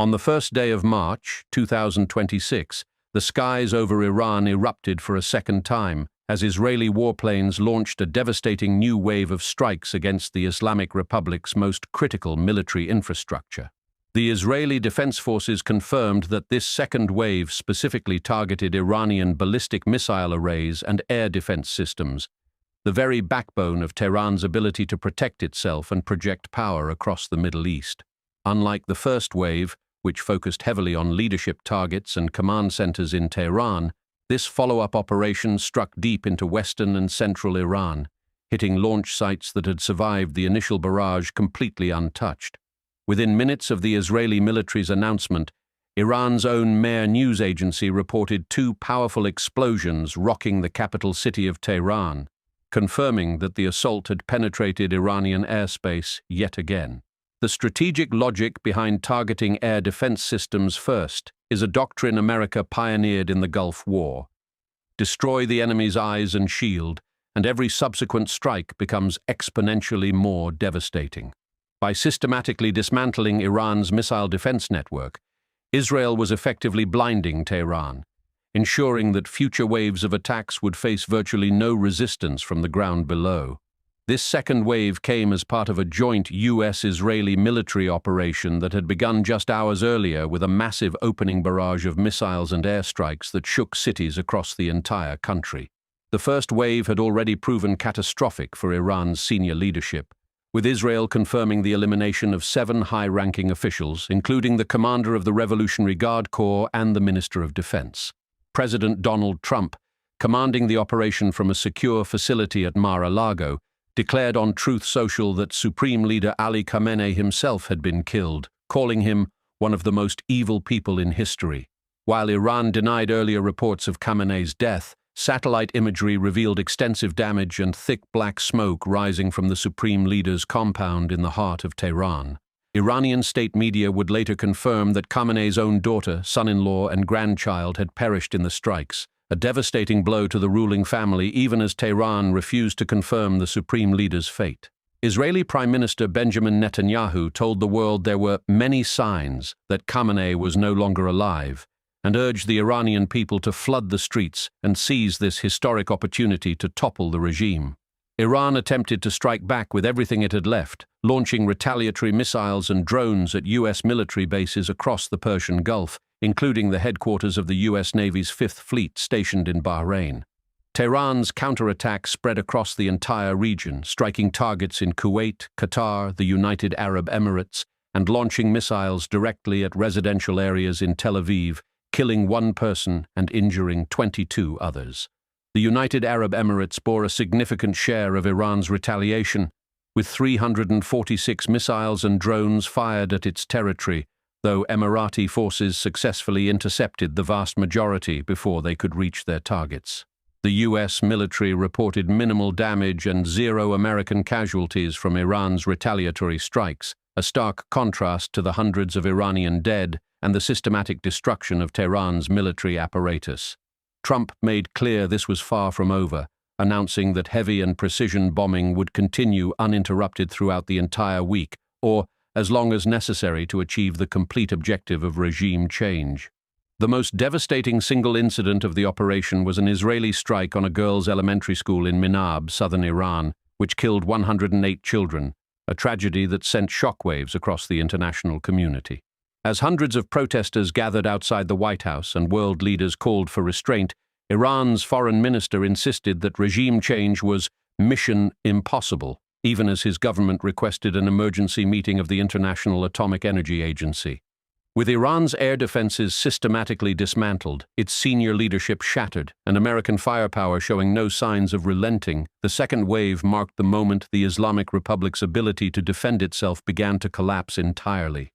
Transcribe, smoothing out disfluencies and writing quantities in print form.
On the first day of March 2026, the skies over Iran erupted for a second time as Israeli warplanes launched a devastating new wave of strikes against the Islamic Republic's most critical military infrastructure. The Israeli Defense Forces confirmed that this second wave specifically targeted Iranian ballistic missile arrays and air defense systems, the very backbone of Tehran's ability to protect itself and project power across the Middle East. Unlike the first wave, which focused heavily on leadership targets and command centers in Tehran, this follow-up operation struck deep into western and central Iran, hitting launch sites that had survived the initial barrage completely untouched. Within minutes of the Israeli military's announcement, Iran's own Mehr news agency reported two powerful explosions rocking the capital city of Tehran, confirming that the assault had penetrated Iranian airspace yet again. The strategic logic behind targeting air defense systems first is a doctrine America pioneered in the Gulf War. Destroy the enemy's eyes and shield, and every subsequent strike becomes exponentially more devastating. By systematically dismantling Iran's missile defense network, Israel was effectively blinding Tehran, ensuring that future waves of attacks would face virtually no resistance from the ground below. This second wave came as part of a joint US-Israeli military operation that had begun just hours earlier with a massive opening barrage of missiles and airstrikes that shook cities across the entire country. The first wave had already proven catastrophic for Iran's senior leadership, with Israel confirming the elimination of 7 high-ranking officials, including the commander of the Revolutionary Guard Corps and the Minister of Defense. President Donald Trump, commanding the operation from a secure facility at Mar-a-Lago, declared on Truth Social that Supreme Leader Ali Khamenei himself had been killed, calling him one of the most evil people in history. While Iran denied earlier reports of Khamenei's death, satellite imagery revealed extensive damage and thick black smoke rising from the Supreme Leader's compound in the heart of Tehran. Iranian state media would later confirm that Khamenei's own daughter, son-in-law, and grandchild had perished in the strikes, a devastating blow to the ruling family even as Tehran refused to confirm the Supreme Leader's fate. Israeli Prime Minister Benjamin Netanyahu told the world there were many signs that Khamenei was no longer alive, and urged the Iranian people to flood the streets and seize this historic opportunity to topple the regime. Iran attempted to strike back with everything it had left, launching retaliatory missiles and drones at US military bases across the Persian Gulf, including the headquarters of the US Navy's 5th Fleet stationed in Bahrain. Tehran's counterattack spread across the entire region, striking targets in Kuwait, Qatar, the United Arab Emirates, and launching missiles directly at residential areas in Tel Aviv, killing 1 person and injuring 22 others. The United Arab Emirates bore a significant share of Iran's retaliation, with 346 missiles and drones fired at its territory, though Emirati forces successfully intercepted the vast majority before they could reach their targets. The US military reported minimal damage and 0 American casualties from Iran's retaliatory strikes, a stark contrast to the hundreds of Iranian dead and the systematic destruction of Tehran's military apparatus. Trump made clear this was far from over, announcing that heavy and precision bombing would continue uninterrupted throughout the entire week, or as long as necessary to achieve the complete objective of regime change. The most devastating single incident of the operation was an Israeli strike on a girls' elementary school in Minab, southern Iran, which killed 108 children, a tragedy that sent shockwaves across the international community. As hundreds of protesters gathered outside the White House and world leaders called for restraint, Iran's foreign minister insisted that regime change was mission impossible, even as his government requested an emergency meeting of the International Atomic Energy Agency. With Iran's air defenses systematically dismantled, its senior leadership shattered, and American firepower showing no signs of relenting, the second wave marked the moment the Islamic Republic's ability to defend itself began to collapse entirely.